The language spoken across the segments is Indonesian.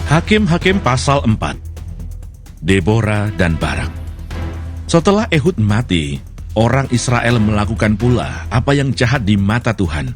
Hakim-Hakim pasal 4. Debora dan Barak. Setelah Ehud mati, orang Israel melakukan pula apa yang jahat di mata Tuhan.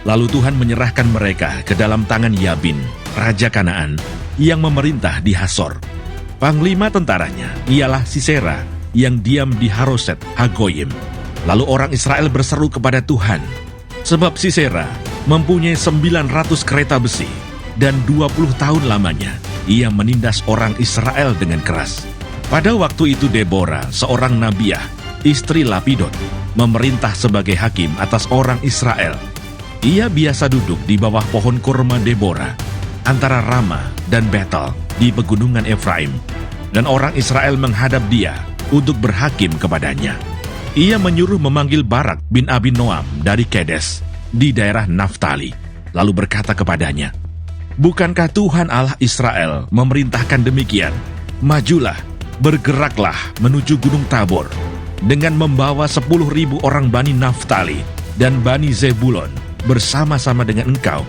Lalu Tuhan menyerahkan mereka ke dalam tangan Yabin, Raja Kanaan, yang memerintah di Hasor. Panglima tentaranya ialah Sisera, yang diam di Haroset Hagoyim. Lalu orang Israel berseru kepada Tuhan, sebab Sisera mempunyai 900 kereta besi, dan 20 tahun lamanya ia menindas orang Israel dengan keras. Pada waktu itu Debora, seorang nabiah, istri Lapidot, memerintah sebagai hakim atas orang Israel. Ia biasa duduk di bawah pohon kurma Debora, antara Rama dan Betel di pegunungan Efraim. Dan orang Israel menghadap dia untuk berhakim kepadanya. Ia menyuruh memanggil Barak bin Abinoam dari Kedes di daerah Naftali, lalu berkata kepadanya, "Bukankah Tuhan Allah Israel memerintahkan demikian? Majulah, bergeraklah menuju Gunung Tabor, dengan membawa 10.000 orang Bani Naftali dan Bani Zebulon bersama-sama dengan engkau,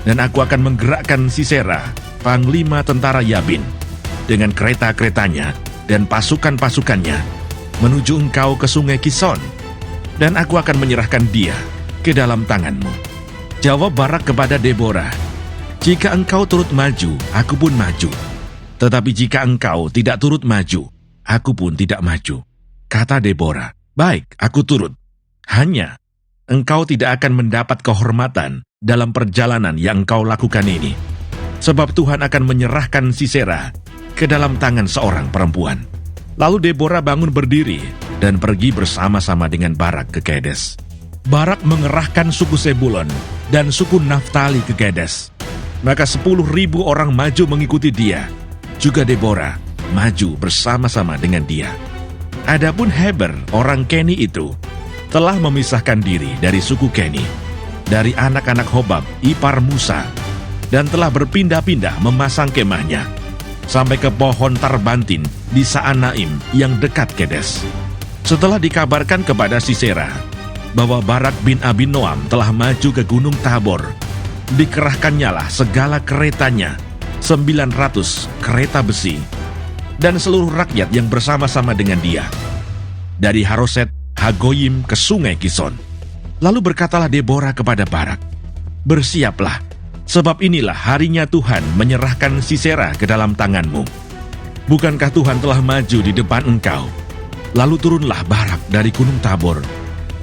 dan aku akan menggerakkan Sisera, panglima tentara Yabin, dengan kereta-keretanya dan pasukan-pasukannya, menuju engkau ke sungai Kison, dan aku akan menyerahkan dia ke dalam tanganmu." Jawab Barak kepada Debora, "Jika engkau turut maju, aku pun maju. Tetapi jika engkau tidak turut maju, aku pun tidak maju." Kata Debora, "Baik, aku turut. Hanya engkau tidak akan mendapat kehormatan dalam perjalanan yang engkau lakukan ini, sebab Tuhan akan menyerahkan Sisera ke dalam tangan seorang perempuan." Lalu Debora bangun berdiri dan pergi bersama-sama dengan Barak ke Kedes. Barak mengerahkan suku Zebulon dan suku Naftali ke Kedes. Maka 10.000 orang maju mengikuti dia. Juga Debora maju bersama-sama dengan dia. Adapun Heber, orang Keni itu, telah memisahkan diri dari suku Keni, dari anak-anak Hobab, ipar Musa, dan telah berpindah-pindah memasang kemahnya, sampai ke pohon Tarbantin di Saanaim yang dekat Kedes. Setelah dikabarkan kepada Sisera bahwa Barak bin Abinoam telah maju ke Gunung Tabor, dikerahkannyalah segala keretanya, 900 kereta besi, dan seluruh rakyat yang bersama-sama dengan dia, dari Haroset Hagoyim ke sungai Kison. Lalu berkatalah Debora kepada Barak, "Bersiaplah, sebab inilah harinya Tuhan menyerahkan Sisera ke dalam tanganmu. Bukankah Tuhan telah maju di depan engkau?" Lalu turunlah Barak dari Gunung Tabor,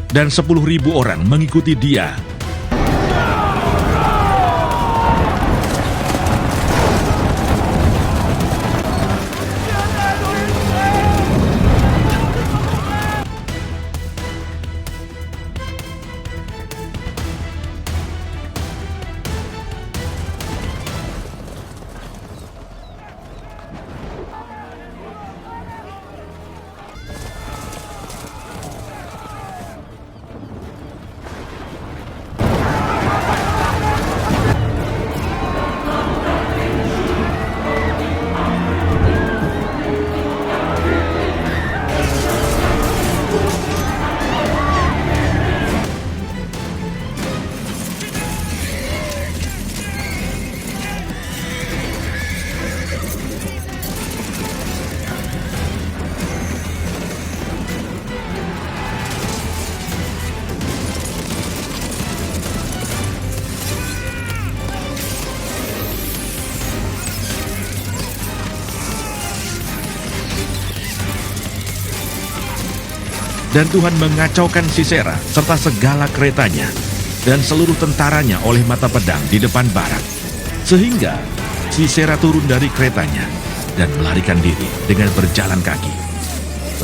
dan 10.000 orang mengikuti dia. Dan Tuhan mengacaukan Sisera serta segala keretanya dan seluruh tentaranya oleh mata pedang di depan Barak, sehingga Sisera turun dari keretanya dan melarikan diri dengan berjalan kaki.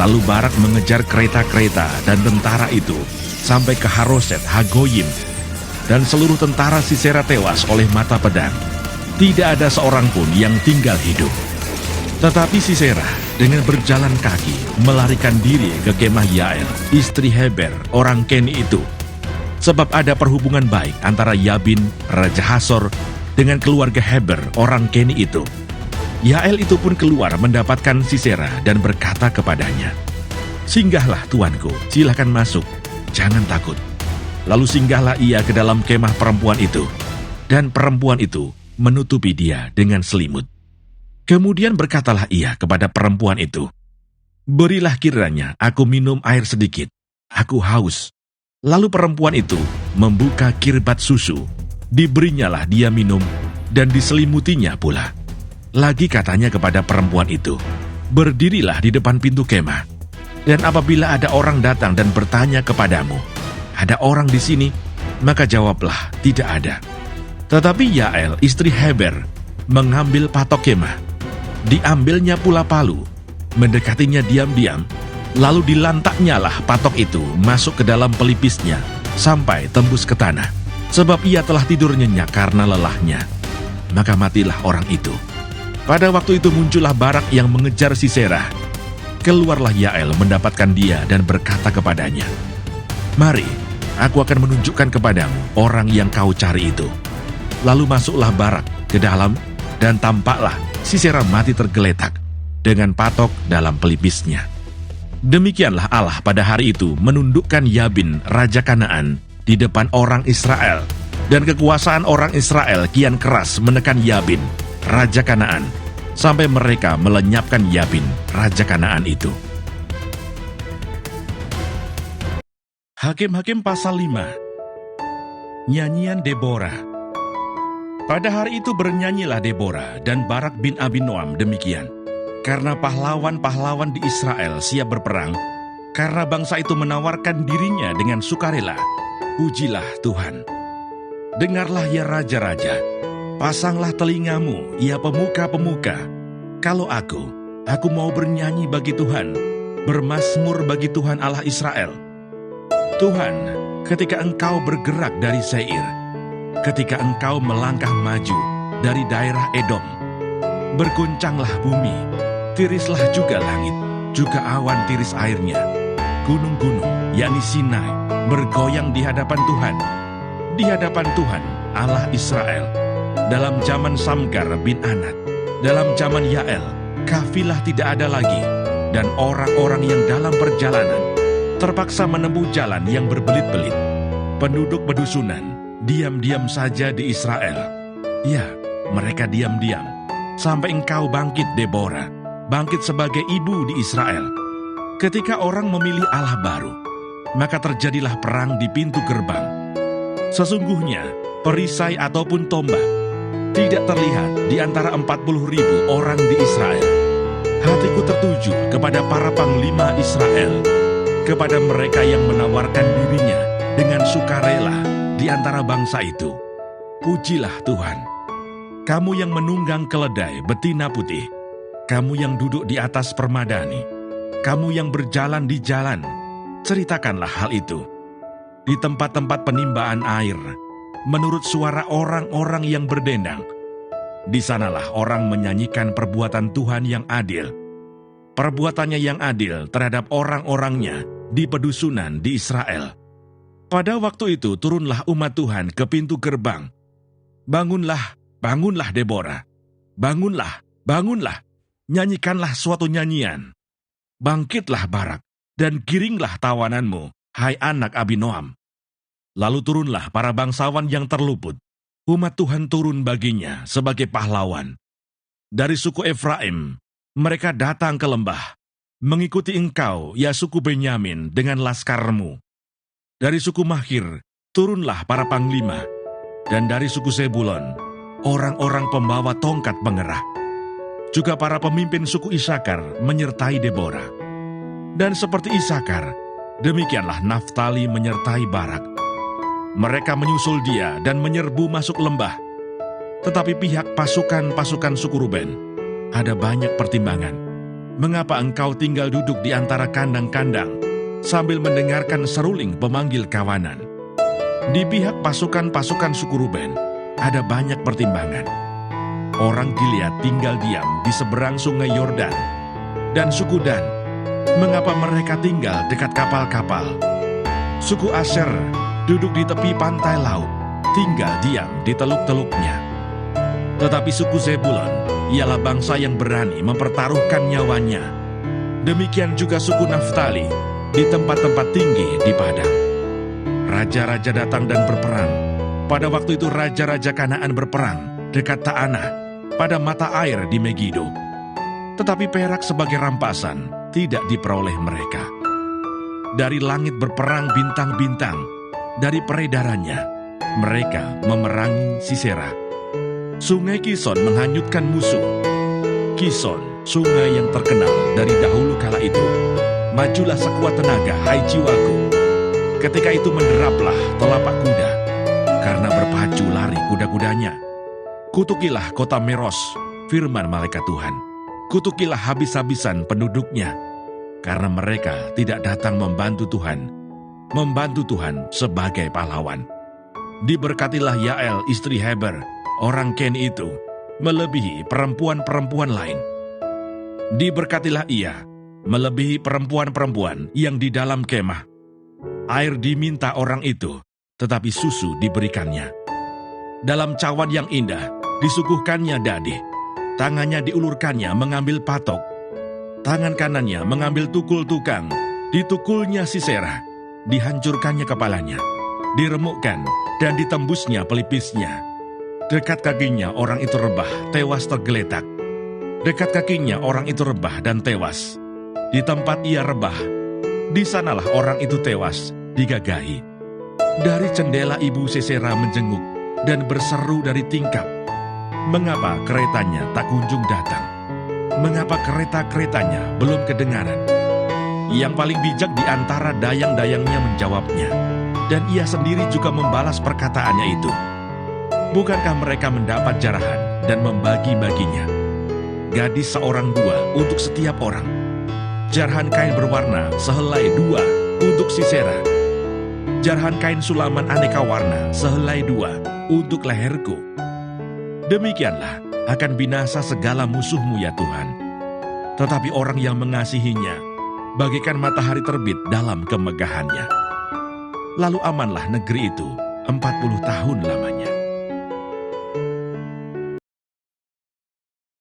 Lalu Barak mengejar kereta-kereta dan tentara itu sampai ke Haroset Hagoyim, dan seluruh tentara Sisera tewas oleh mata pedang. Tidak ada seorang pun yang tinggal hidup. Tetapi Sisera dengan berjalan kaki melarikan diri ke kemah Yael, istri Heber, orang Keni itu. Sebab ada perhubungan baik antara Yabin, Raja Hasor, dengan keluarga Heber, orang Keni itu. Yael itu pun keluar mendapatkan Sisera dan berkata kepadanya, "Singgahlah tuanku, silakan masuk, jangan takut." Lalu singgahlah ia ke dalam kemah perempuan itu, dan perempuan itu menutupi dia dengan selimut. Kemudian berkatalah ia kepada perempuan itu, "Berilah kiranya aku minum air sedikit, aku haus." Lalu perempuan itu membuka kirbat susu, diberinyalah dia minum, dan diselimutinya pula. Lagi katanya kepada perempuan itu, "Berdirilah di depan pintu kemah, dan apabila ada orang datang dan bertanya kepadamu, 'Ada orang di sini?' maka jawablah, 'Tidak ada.'" Tetapi Yael, istri Heber, mengambil patok kemah. Diambilnya pula palu, mendekatinya diam-diam, lalu dilantaknyalah patok itu masuk ke dalam pelipisnya sampai tembus ke tanah, sebab ia telah tidur nyenyak karena lelahnya. Maka matilah orang itu. Pada waktu itu muncullah Barak yang mengejar Sisera. Keluarlah Yael mendapatkan dia dan berkata kepadanya, "Mari, aku akan menunjukkan kepadamu orang yang kau cari itu." Lalu masuklah Barak ke dalam, dan tampaklah Sisera mati tergeletak dengan patok dalam pelipisnya. Demikianlah Allah pada hari itu menundukkan Yabin, raja Kanaan, di depan orang Israel, dan kekuasaan orang Israel kian keras menekan Yabin, raja Kanaan, sampai mereka melenyapkan Yabin, raja Kanaan itu. Hakim-Hakim pasal 5. Nyanyian Deborah. Pada hari itu bernyanyilah Deborah dan Barak bin Abinoam demikian, karena pahlawan-pahlawan di Israel siap berperang, karena bangsa itu menawarkan dirinya dengan sukarela. Pujilah Tuhan. Dengarlah ya raja-raja, pasanglah telingamu ya pemuka-pemuka. Kalau aku mau bernyanyi bagi Tuhan, bermazmur bagi Tuhan Allah Israel. Tuhan, ketika Engkau bergerak dari Seir, ketika Engkau melangkah maju dari daerah Edom, berguncanglah bumi, tirislah juga langit, juga awan tiris airnya. Gunung-gunung, yakni Sinai, bergoyang di hadapan Tuhan, Allah Israel. Dalam zaman Samgar bin Anat, dalam zaman Yael, kafilah tidak ada lagi, dan orang-orang yang dalam perjalanan terpaksa menempuh jalan yang berbelit-belit. Penduduk pedusunan diam-diam saja di Israel. Ya, mereka diam-diam, sampai engkau bangkit Deborah, bangkit sebagai ibu di Israel. Ketika orang memilih Allah baru, maka terjadilah perang di pintu gerbang. Sesungguhnya, perisai ataupun tombak tidak terlihat di antara 40.000 orang di Israel. Hatiku tertuju kepada para panglima Israel, kepada mereka yang menawarkan dirinya dengan sukarela di antara bangsa itu. Pujilah Tuhan. Kamu yang menunggang keledai betina putih, kamu yang duduk di atas permadani, kamu yang berjalan di jalan, ceritakanlah hal itu. Di tempat-tempat penimbaan air, menurut suara orang-orang yang berdendang, di sanalah orang menyanyikan perbuatan Tuhan yang adil. Perbuatannya yang adil terhadap orang-orangnya di pedusunan di Israel. Pada waktu itu turunlah umat Tuhan ke pintu gerbang. Bangunlah, bangunlah Deborah. Bangunlah, bangunlah. Nyanyikanlah suatu nyanyian. Bangkitlah Barak, dan giringlah tawananmu, hai anak Abinoam. Lalu turunlah para bangsawan yang terluput. Umat Tuhan turun baginya sebagai pahlawan. Dari suku Efraim, mereka datang ke lembah, mengikuti engkau, ya suku Benyamin, dengan laskarmu. Dari suku Mahir, turunlah para panglima. Dan dari suku Zebulon, orang-orang pembawa tongkat pengerah. Juga para pemimpin suku Isakar menyertai Deborah. Dan seperti Isakar, demikianlah Naftali menyertai Barak. Mereka menyusul dia dan menyerbu masuk lembah. Tetapi pihak pasukan-pasukan suku Ruben, ada banyak pertimbangan. Mengapa engkau tinggal duduk di antara kandang-kandang, sambil mendengarkan seruling pemanggil kawanan? Di pihak pasukan-pasukan suku Ruben, ada banyak pertimbangan. Orang Gilead tinggal diam di seberang sungai Yordan. Dan suku Dan, mengapa mereka tinggal dekat kapal-kapal? Suku Aser duduk di tepi pantai laut, tinggal diam di teluk-teluknya. Tetapi suku Zebulon ialah bangsa yang berani mempertaruhkan nyawanya. Demikian juga suku Naftali di tempat-tempat tinggi di padang. Raja-raja datang dan berperang. Pada waktu itu raja-raja Kanaan berperang dekat Ta'anah pada mata air di Megido. tetapi perak sebagai rampasan tidak diperoleh mereka. Dari langit berperang bintang-bintang, dari peredarannya mereka memerangi Sisera. Sungai Kison menghanyutkan musuh. Kison, sungai yang terkenal dari dahulu kala itu. Majulah sekuat tenaga, hai jiwaku. Ketika itu menderaplah telapak kuda, karena berpacu lari kuda-kudanya. Kutukilah kota Meros, firman malaikat Tuhan. Kutukilah habis-habisan penduduknya, karena mereka tidak datang membantu Tuhan sebagai pahlawan. Diberkatilah Yael istri Heber, orang Ken itu, melebihi perempuan-perempuan lain. Diberkatilah ia, melebihi perempuan-perempuan yang di dalam kemah. Air diminta orang itu, tetapi susu diberikannya. Dalam cawan yang indah, disuguhkannya dadih. Tangannya diulurkannya mengambil patok. Tangan kanannya mengambil tukul tukang. Ditukulnya Sisera, dihancurkannya kepalanya. Diremukkan dan ditembusnya pelipisnya. Dekat kakinya orang itu rebah, tewas tergeletak. Dekat kakinya orang itu rebah dan tewas. Di tempat ia rebah, di sanalah orang itu tewas, digagahi. Dari jendela ibu Sisera menjenguk dan berseru dari tingkap, mengapa keretanya tak kunjung datang? Mengapa kereta-keretanya belum kedengaran? Yang paling bijak di antara dayang-dayangnya menjawabnya, dan ia sendiri juga membalas perkataannya itu. Bukankah mereka mendapat jarahan dan membagi-baginya? Gadis seorang dua untuk setiap orang. Jarahan kain berwarna sehelai dua untuk Sisera. Jarahan kain sulaman aneka warna sehelai dua untuk leherku. Demikianlah akan binasa segala musuhmu ya Tuhan. Tetapi orang yang mengasihinya bagaikan matahari terbit dalam kemegahannya. Lalu amanlah negeri itu 40 tahun lamanya.